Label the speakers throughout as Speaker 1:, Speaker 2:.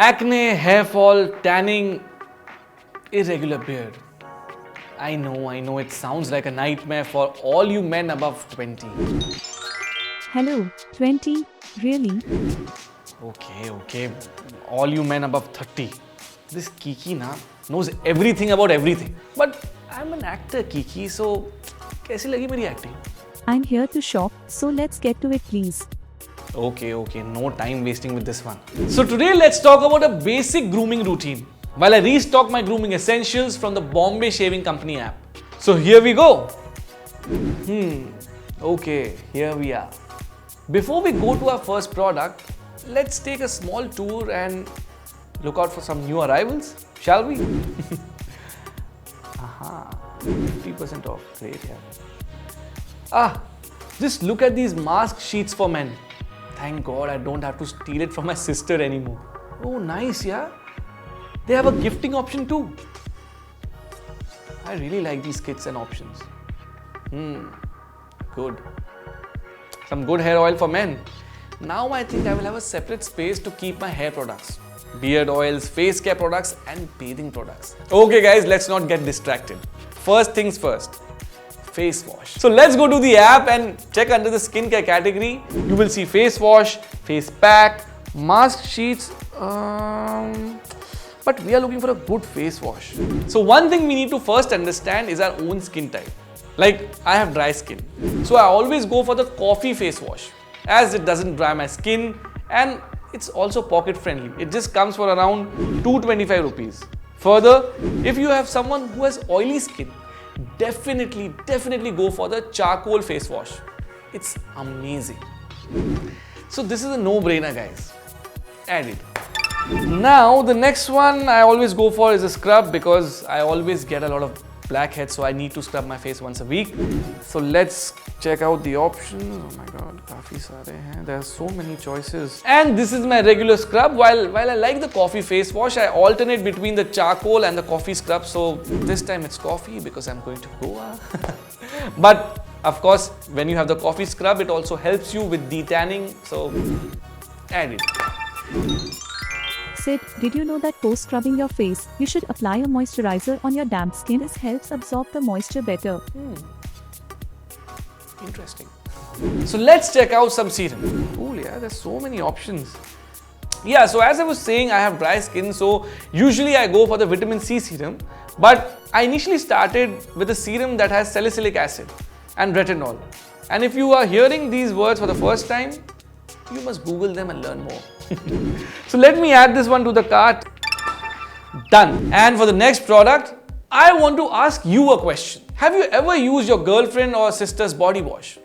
Speaker 1: Acne, hair fall, tanning, irregular beard. I know, it sounds like a nightmare for all you men above 20.
Speaker 2: Hello, 20? Really?
Speaker 1: Okay. All you men above 30. This Kiki knows everything about everything. But I'm an actor, Kiki, so कैसी लगी मेरी acting?
Speaker 2: I'm here to shop, so let's get to it, please.
Speaker 1: Okay, no time wasting with this one. So today let's talk about a basic grooming routine while I restock my grooming essentials from the Bombay Shaving Company app. So here we go. Okay, here we are. Before we go to our first product, let's take a small tour and look out for some new arrivals, shall we? 50% off, great, yeah. Just look at these mask sheets for men. Thank God I don't have to steal it from my sister anymore. Oh, nice, yeah. They have a gifting option too. I really like these kits and options. Good. Some good hair oil for men. Now I think I will have a separate space to keep my hair products. Beard oils, face care products and bathing products. Okay guys, let's not get distracted. First things first. Face wash. So let's go to the app and check under the skincare category. You will see face wash, face pack, mask sheets. But we are looking for a good face wash. So one thing we need to first understand is our own skin type. Like I have dry skin. So I always go for the coffee face wash as it doesn't dry my skin and it's also pocket friendly. It just comes for around 225 rupees. Further, if you have someone who has oily skin, definitely go for the charcoal face wash. It's amazing. So this is a no-brainer, guys. Add it. Now the next one I always go for is a scrub because I always get a lot of blackheads, so I need to scrub my face once a week. So let's check out the options. Oh my god, काफी सारे हैं. There are so many choices. And this is my regular scrub. While I like the coffee face wash, I alternate between the charcoal and the coffee scrub. So this time it's coffee because I'm going to Goa. But of course, when you have the coffee scrub, it also helps you with detanning. So add it.
Speaker 2: Sid, did you know that post-scrubbing your face, you should apply a moisturizer on your damp skin? This helps absorb the moisture better.
Speaker 1: Interesting. So let's check out some serum. Cool, yeah, there's so many options. Yeah, so as I was saying, I have dry skin, so usually I go for the vitamin C serum. But I initially started with a serum that has salicylic acid and retinol. And if you are hearing these words for the first time, you must Google them and learn more. So let me add this one to the cart. Done. And for the next product, I want to ask you a question. Have you ever used your girlfriend or sister's body wash?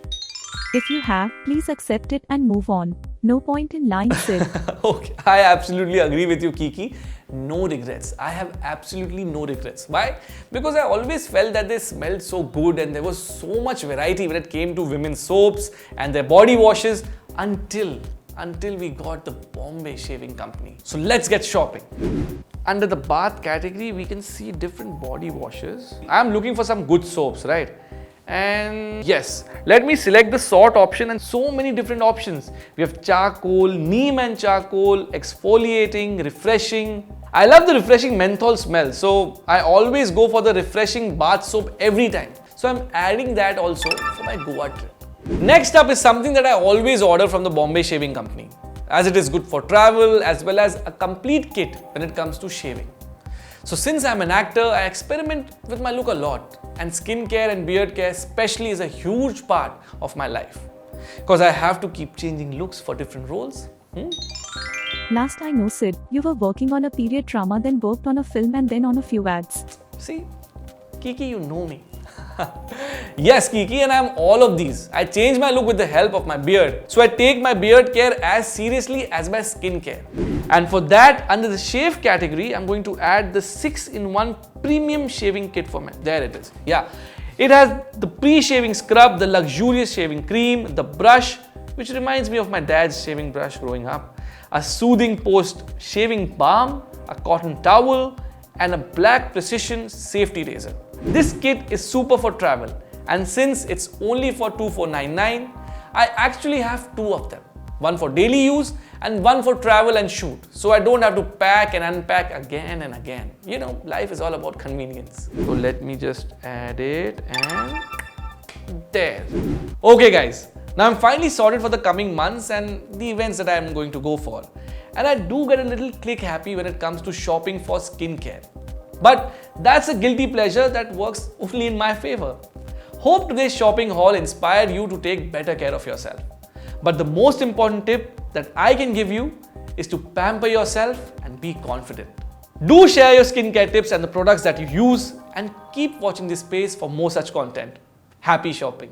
Speaker 2: If you have, please accept it and move on. No point in lying, Sid.
Speaker 1: Okay, I absolutely agree with you, Kiki. No regrets. I have absolutely no regrets. Why? Because I always felt that they smelled so good and there was so much variety when it came to women's soaps and their body washes until we got the Bombay Shaving Company. So let's get shopping. Under the bath category, we can see different body washes. I'm looking for some good soaps, right? And yes, let me select the salt option and so many different options. We have charcoal, neem and charcoal, exfoliating, refreshing. I love the refreshing menthol smell, so I always go for the refreshing bath soap every time. So I'm adding that also for my Goa trip. Next up is something that I always order from the Bombay Shaving Company, as it is good for travel as well as a complete kit when it comes to shaving. So since I'm an actor, I experiment with my look a lot, and skincare and beard care especially is a huge part of my life because I have to keep changing looks for different roles.
Speaker 2: Last I know, Sid, you were working on a period drama, then worked on a film and then on a few ads.
Speaker 1: See, Kiki, you know me. Yes, Kiki, and I'm all of these. I change my look with the help of my beard. So I take my beard care as seriously as my skin care. And for that, under the shave category, I'm going to add the 6-in-1 premium shaving kit for men. There it is. Yeah. It has the pre-shaving scrub, the luxurious shaving cream, the brush, which reminds me of my dad's shaving brush growing up, a soothing post-shaving balm, a cotton towel, and a black precision safety razor. This kit is super for travel, and since it's only for 2499, I actually have two of them. One for daily use and one for travel and shoot. So I don't have to pack and unpack again and again. You know, life is all about convenience. So let me just add it and there. Okay guys, now I'm finally sorted for the coming months and the events that I'm going to go for. And I do get a little click happy when it comes to shopping for skincare. But that's a guilty pleasure that works only in my favor. Hope today's shopping haul inspired you to take better care of yourself. But the most important tip that I can give you is to pamper yourself and be confident. Do share your skincare tips and the products that you use and keep watching this space for more such content. Happy shopping!